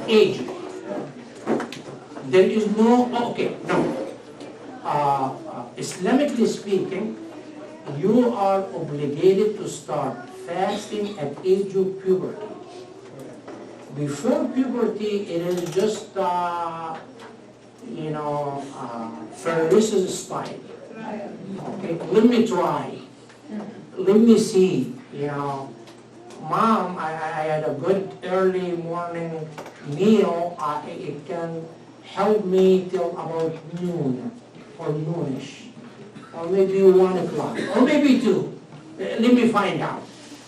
age. There is no, okay, no. Islamically speaking, you are obligated to start fasting at age of puberty. Before puberty, it is just, Pharisees style. Okay, let me try. Let me see, Mom, I had a good early morning meal. It can help me till about noon or noonish, or maybe 1 o'clock, or maybe 2. Let me find out.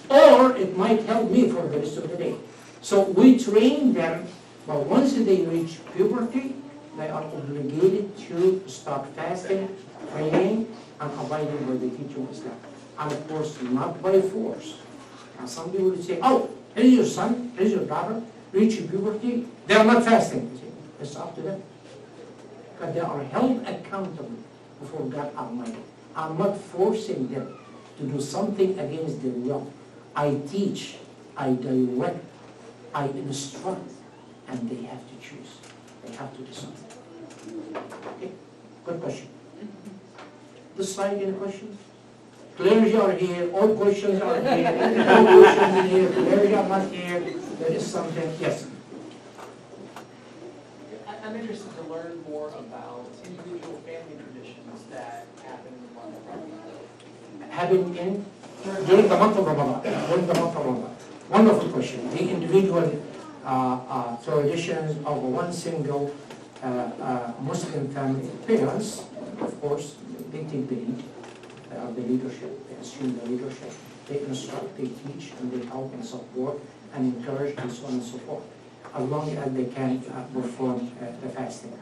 Or it might help me for the rest of the day. So we train them, but once they reach puberty, they are obligated to start fasting, praying, and abiding by the teaching of Islam. And of course, not by force. Now some people would say, oh, here's your son, here's your daughter, reach puberty, they are not fasting. You see, it's up to them. But they are held accountable before God Almighty. I'm not forcing them to do something against their will. I teach, I direct, I instruct, and they have to choose. They have to decide. Okay, good question. This side, any questions? Clergy are here, all questions are here, no questions here, clergy are not here. There is something, yes. I'm interested to learn more about individual family traditions that happen in the month of Ramadan. Happen in? During the month of Ramadan. During the month of Ramadan. Wonderful question. The individual traditions of one single Muslim family, parents, of course, they take the lead. They are the leadership, they assume the leadership, they instruct, they teach, and they help and support and encourage and so on and so forth, as long as they can perform the fasting.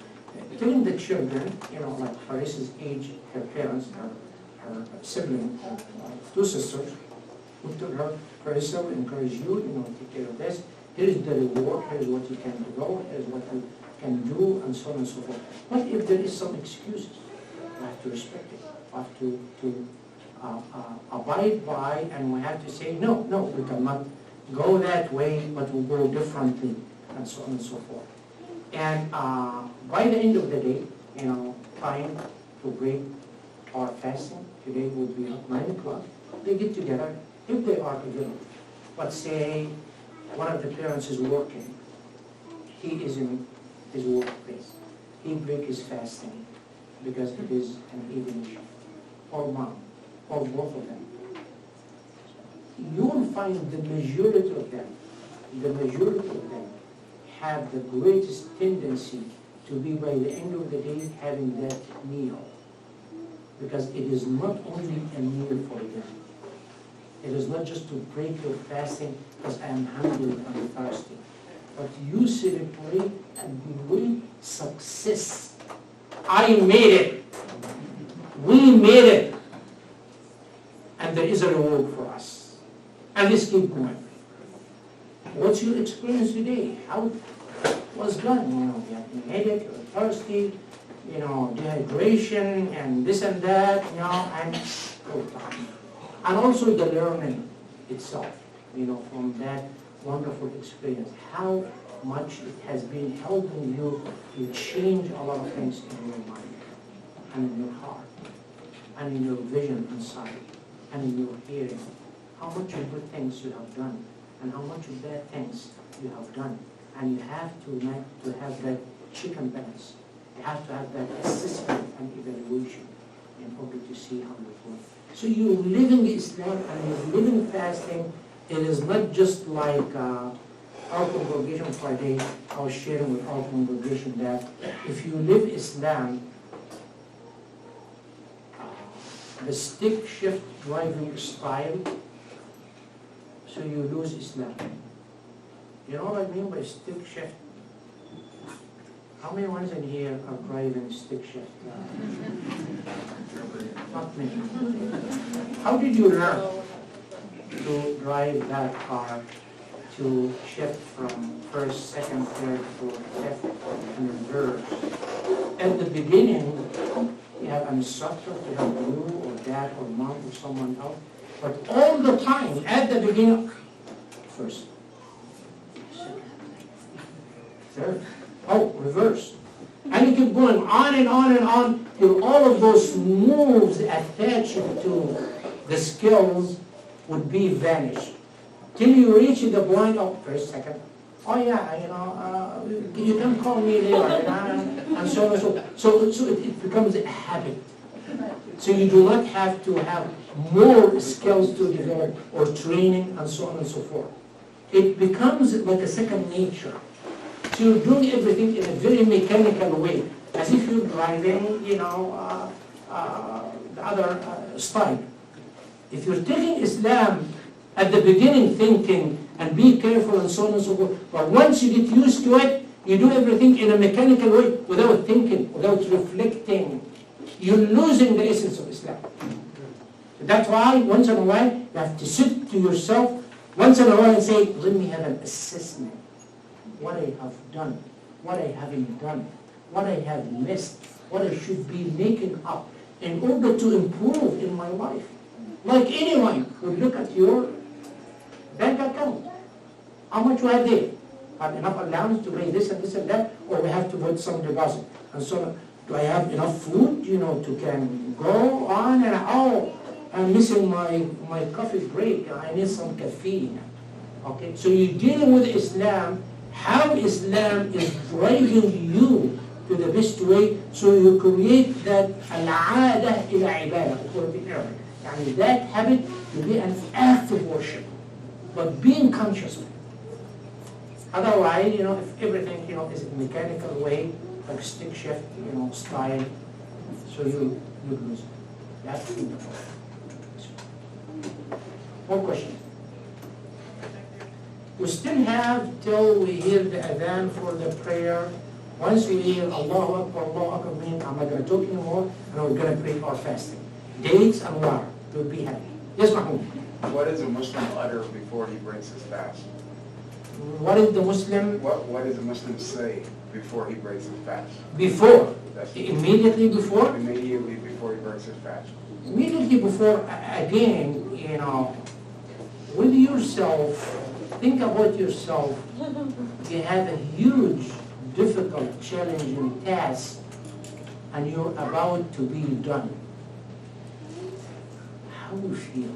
Telling the children, like Harisa's age, her parents, her sibling, 2 sisters, who told her, Harisa will encourage you, take care of this, here is the reward, here is what you can do, here is what you can do, and so on and so forth. But if there is some excuses, you have to respect it. Have to abide by, and we have to say, no, we cannot go that way, but we'll go differently, and so on and so forth. And by the end of the day, time to break our fasting, today would be at 9 o'clock, they get together, if they are together. But say one of the parents is working, he is in his workplace, he breaks his fasting because it is an evening shift, or mom, or both of them. You will find the majority of them have the greatest tendency to be, by the end of the day, having that meal. Because it is not only a meal for them. It is not just to break your fasting because I am hungry and thirsty. But you celebrate and we success. I made it. We made it. And there is a reward for us. And let's keep going. What's your experience today? How it was done? You have been headache, you're thirsty, dehydration and this and that, and and also the learning itself, from that wonderful experience. How much it has been helping you to change a lot of things in your mind, and in your heart, and in your vision inside, and in your hearing. How much of good things you have done, and how much of bad things you have done. And you have to have that check and balance. You have to have that assessment and evaluation in order to see how you're doing. So you're living Islam and you're living fasting. It is not just like our congregation Friday. I was sharing with our congregation that if you live Islam, the stick shift driving style, so you lose Islam. You know what I mean by stick shift? How many ones in here are driving stick shift? Not many. How did you learn to drive that car to shift from first, second, third, fourth, fifth, and reverse? At the beginning, you have an instructor to help you, or dad, or mom, or someone else. But all the time, at the beginning, first, second, third, oh, reverse. And you keep going on and on and on till all of those moves attached to the skills would be vanished. Till you reach the point of, first, second, oh yeah, you can call me later, and so on and so on. So it becomes a habit. So you do not have to have more skills to develop or training and so on and so forth. It becomes like a second nature. So you're doing everything in a very mechanical way, as if you're driving, the other style. If you're taking Islam at the beginning thinking and be careful and so on and so forth, but once you get used to it, you do everything in a mechanical way without thinking, without reflecting. You're losing the essence of Islam. That's why once in a while you have to sit to yourself once in a while and say, let me have an assessment. What I have done, what I haven't done, what I have missed, what I should be making up in order to improve in my life. Like anyone would look at your bank account. How much you have there? Have enough allowance to pay this and this and that, or we have to put some deposit and so on. Do I have enough food, to can go on and I'm missing my coffee break. I need some caffeine. Okay, so you're dealing with Islam, how Islam is driving you to the best way, so you create that al-'adah ila ibadah, according to Arabic. And that habit to be an act of worship, but being conscious of it. Otherwise, if everything, is a mechanical way, like stick shift, style, so you lose it. That's true. More questions? We still have till we hear the adhan for the prayer. Once we hear Allahu Akbar, mean I'm not going to talk anymore, and we're going to pray our fasting. Dates and water, we'll be happy. Yes, Mahmoud? What does a Muslim utter before he breaks his fast? What is the Muslim? What does a Muslim say before he breaks his fast? Before? That's Immediately before? Immediately before he breaks his fast. Immediately before, again, with yourself, think about yourself. You have a huge, difficult, challenging task, and you're about to be done. How do you feel?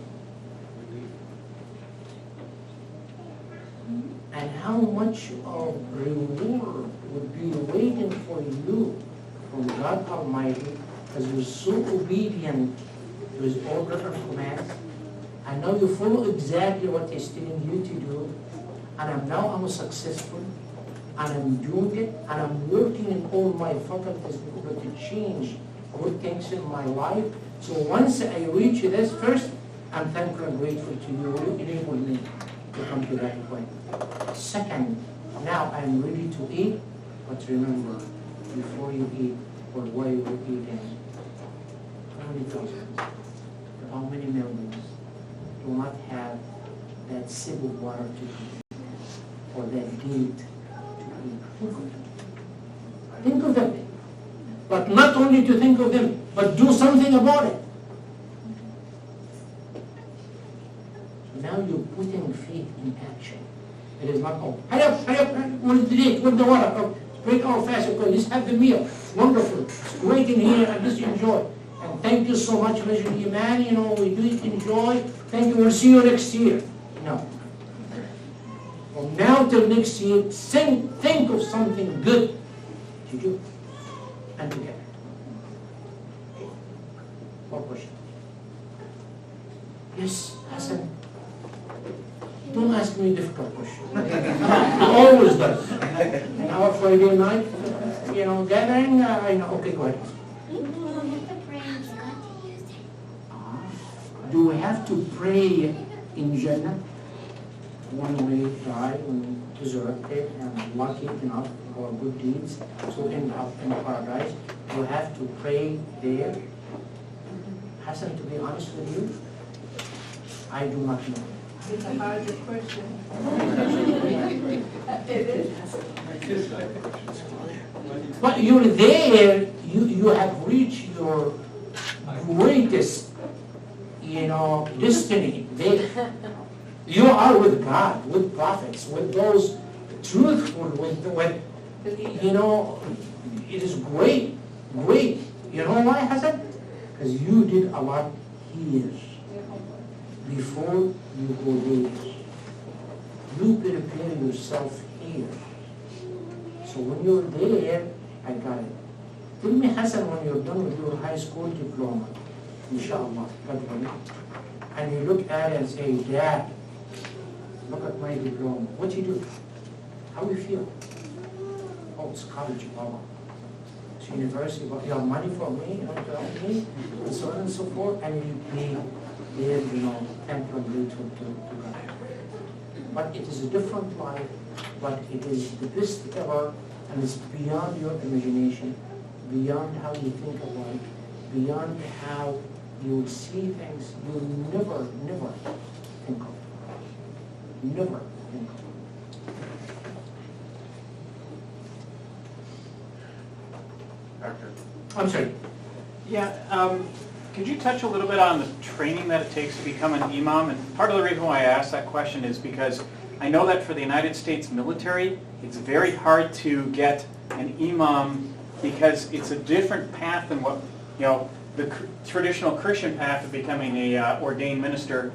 And how much of reward would be waiting for you from God Almighty, as you're so obedient to His order and commands, and now you follow exactly what He's telling you to do, and I'm successful, and I'm doing it, and I'm working in all my faculties in order to change good things in my life. So once I reach this, first, I'm thankful and grateful to you. You enable me to come to that point. Second, now I'm ready to eat, but remember, before you eat, or while you're eating, how many thousands, how many millions do not have that sip of water to eat, or that date to eat? Think of them. Think of them. But not only to think of them, but do something about it. Now you're putting faith in action. It is not, hurry up, where's the date, where's the water, break our fast, let's have the meal. Wonderful, wait in here and just enjoy. And thank you so much, Masjid Al-Iman, we do enjoy. Thank you, we'll see you next year. No. From now till next year, think of something good to do and to get. More questions? Yes, Hassan. Don't ask me difficult questions. He always does. In our Friday night, gathering, okay, go ahead. Do we have to pray in Jannah when we die, when resurrected and lucky enough for good deeds to end up in paradise? Do we have to pray there? Hassan, to be honest with you, I do not know. It's a hard question. But you're there, you have reached your greatest, destiny. You are with God, with prophets, with those truthful, with You know, it is great, great. You know why, Hassan? Because you did a lot here before you go there. You prepare yourself here. So when you're there, I got it. Tell me, Hassan, when you're done with your high school diploma, inshallah, God willing, and you look at it and say, Dad, look at my diploma. What do you do? How do you feel? Oh, it's college, Baba. It's university, but you have money for me, you know, to help me, and so on and so forth, and you pay there, you know, temporarily to God. But it is a different life, but it is the best ever, and it's beyond your imagination, beyond how you think of life, beyond how you see things you never think of. Never think of. Doctor. I'm sorry. Yeah, could you touch a little bit on the training that it takes to become an imam? And part of the reason why I asked that question is because I know that for the United States military, it's very hard to get an imam because it's a different path than what, you know, the traditional Christian path of becoming a ordained minister.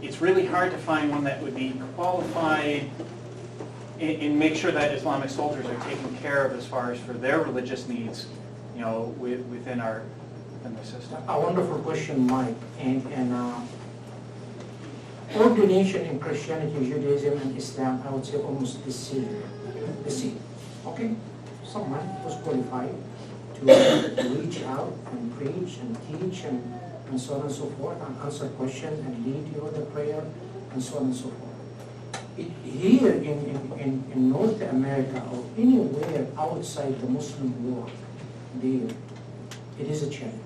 It's really hard to find one that would be qualified and make sure that Islamic soldiers are taken care of as far as for their religious needs, you know, within the system. A wonderful question, Mike. And ordination in Christianity, Judaism, and Islam, I would say almost the same. The same. Okay? Someone was qualified to reach out and preach and teach and so on and so forth, and answer questions and lead you in the prayer and so on and so forth. Here in North America or anywhere outside the Muslim world, there, it is a challenge.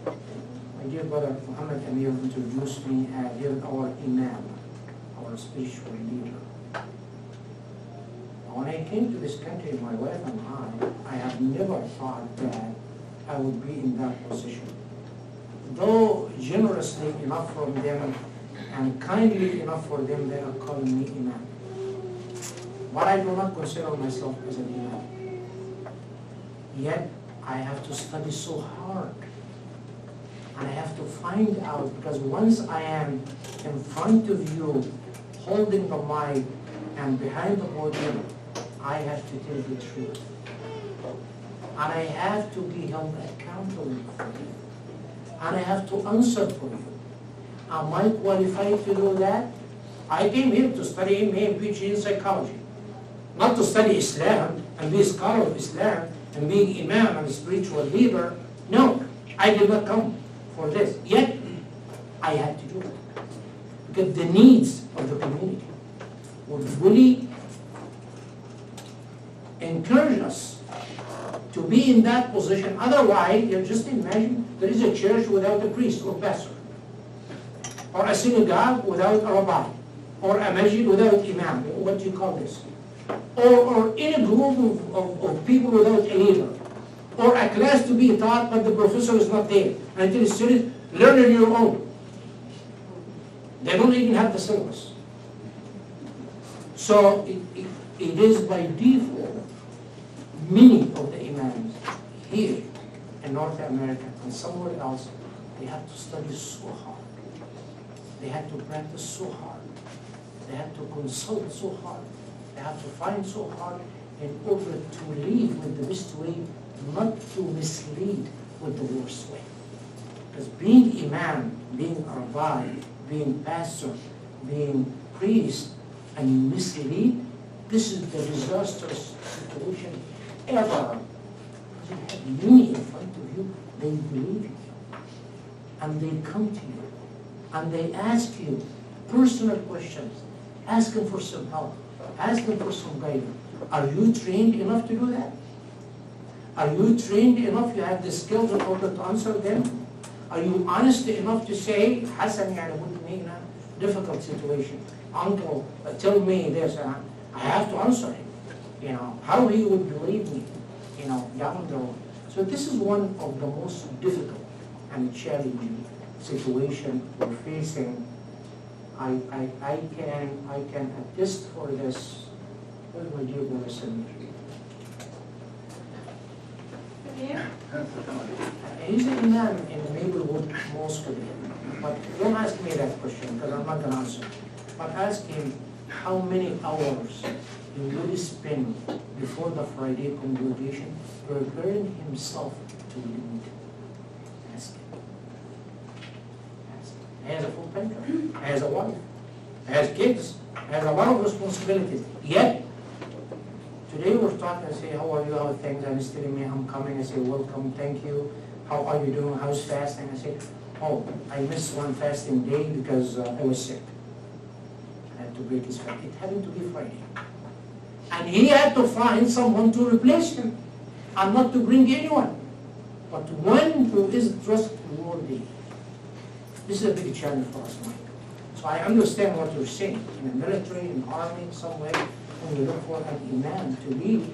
My dear brother Muhammad Amir introduced me as our Imam, our spiritual leader. When I came to this country, my wife and I have never thought that I would be in that position. Though generously enough from them and kindly enough for them, they are calling me Imam. But I do not consider myself as an Imam. Yet I have to study so hard. And I have to find out, because once I am in front of you, holding the mic and behind the podium, I have to tell the truth. And I have to be held accountable for you. And I have to answer for you. Am I qualified to do that? I came here to study MA and PhD in psychology. Not to study Islam and be a scholar of Islam and being Imam and a spiritual leader. No, I did not come for this. Yet, I had to do it. Because the needs of the community would fully encourage us to be in that position. Otherwise, you just imagine there is a church without a priest or pastor, or a synagogue without a rabbi, or a masjid without imam. What do you call this? Or any group of people without a leader, or a class to be taught but the professor is not there, until the students learn on your own. They don't even have the syllabus. So it is by default, many of the imams here in North America and somewhere else, they have to study so hard. They have to practice so hard. They have to consult so hard. They have to find so hard in order to live with the best way, not to mislead with the worst way. Because being imam, being rabbi, being pastor, being priest, and mislead, this is the disastrous situation ever. You have many in front of you, they believe in you. And they come to you. And they ask you personal questions. Ask them for some help. Ask them for some guidance. Are you trained enough to do that? Are you trained enough, you have the skills in order to answer them? Are you honest enough to say, Hassan, put me in a difficult situation. Uncle, tell me this. I have to answer him. You know, how he would believe me, you know, down the road. So this is one of the most difficult and challenging situation we're facing. I can attest for this Where's my dear brother Samir? He's an imam in the Maplewood Mosque there. But don't ask me that question because I'm not going to answer. But ask him how many hours he would spend before the Friday congregation preparing himself to lead. Ask him. Ask him. He has a full-time job. He has a wife. He has kids. He has a lot of responsibilities. Yet, today we're talking and say, how are you, how are things? And he's telling me, I'm coming. I say, welcome, thank you. How are you doing? How's fasting? I say, oh, I missed one fasting day because I was sick. I had to break his fast. It happened to be Friday. And he had to find someone to replace him and not to bring anyone, but one who is trustworthy. This is a big challenge for us, Mike. So I understand what you're saying. In the military, in the army, somewhere, when you look for an imam to lead,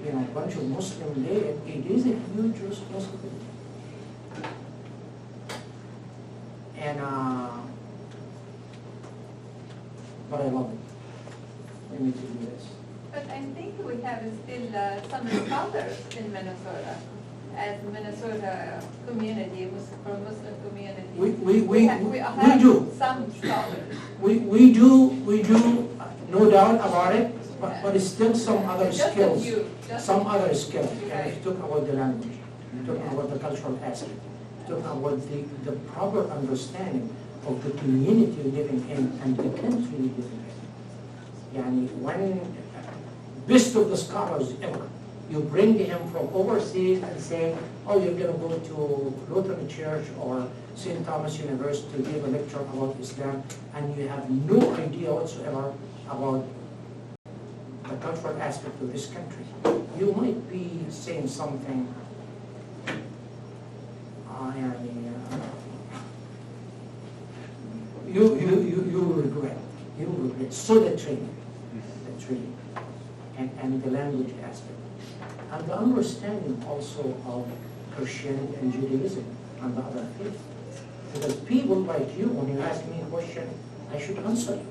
a bunch of Muslims there, it is a huge responsibility. And, but I love it. We need to do this. But I think we have still some scholars in Minnesota, as Minnesota community, for Muslim community. We have do. Some scholars. We do, no doubt about it, but it's still some other Just a skills. few, just a Some few. other skills. Right. You talk about the language, you talk about the cultural aspect, you talk about the proper understanding of the community you're living in and the country you're living in. Yani one best of the scholars ever, you bring him from overseas and say, oh, you're going to go to Lutheran Church or St. Thomas University to give a lecture about Islam, and you have no idea whatsoever about the cultural aspect of this country. You might be saying something, you will regret. You will regret. So the training, and the language aspect. And the understanding also of Christianity and Judaism and the other faith. Because people like you, when you ask me a question, I should answer you.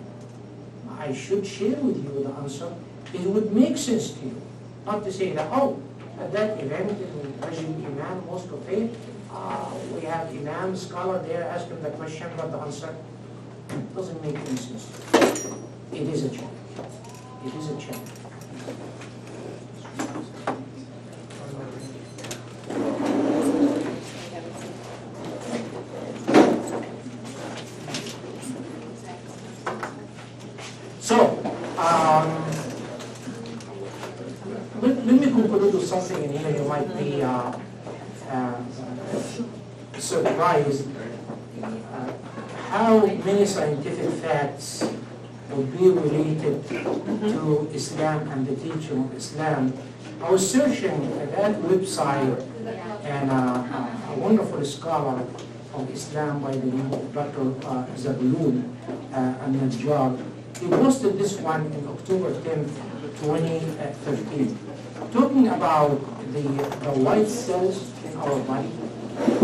I should share with you the answer. It would make sense to you. Not to say that, oh, at that event in Masjid Al-Iman, Mosque of Faith, we have Imam, scholar there, ask him the question, but the answer doesn't make any sense. It is a challenge. It is a challenge. So, let me conclude with something in here. You might be surprised how many scientific facts would be related to Islam and the teaching of Islam. I was searching that website, and a wonderful scholar of Islam by the name of Dr. Zabulun al-Najjar, he posted this one in October 10th, 2013, talking about the white cells in our body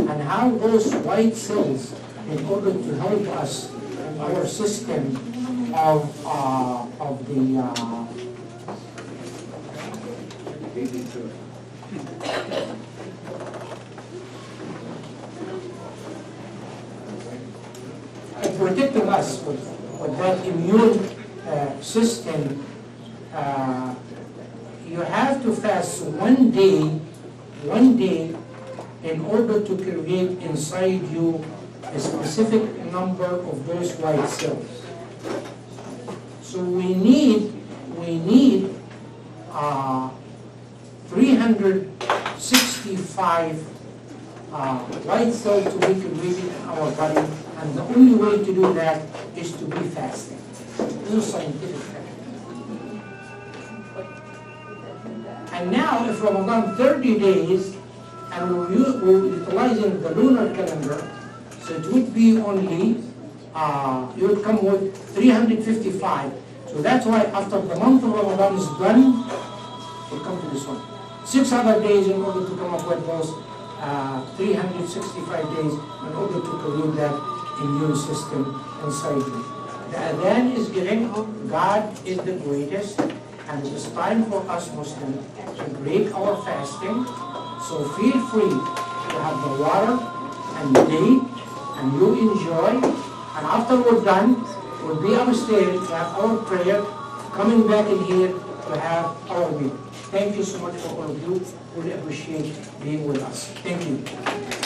and how those white cells, in order to help us in our system of the protecting us with that immune system, you have to fast one day in order to create inside you a specific number of those white cells. So we need 365 white cells to be created in our body, and the only way to do that is to be fasting. This is scientific fact. And now, if Ramadan 30 days, and we're utilizing the lunar calendar, so it would be only, you would come with 355. So that's why after the month of Ramadan is done, we come to this one. 6 other days in order to come up with those 365 days in order to create that immune system inside you. The adhan is given, God is the greatest, and it is time for us Muslims to break our fasting. So feel free to have the water and date, and you enjoy. And after we're done, we'll be upstairs to have our prayer, coming back in here to have our meal. Thank you so much for all of you. We appreciate being with us. Thank you.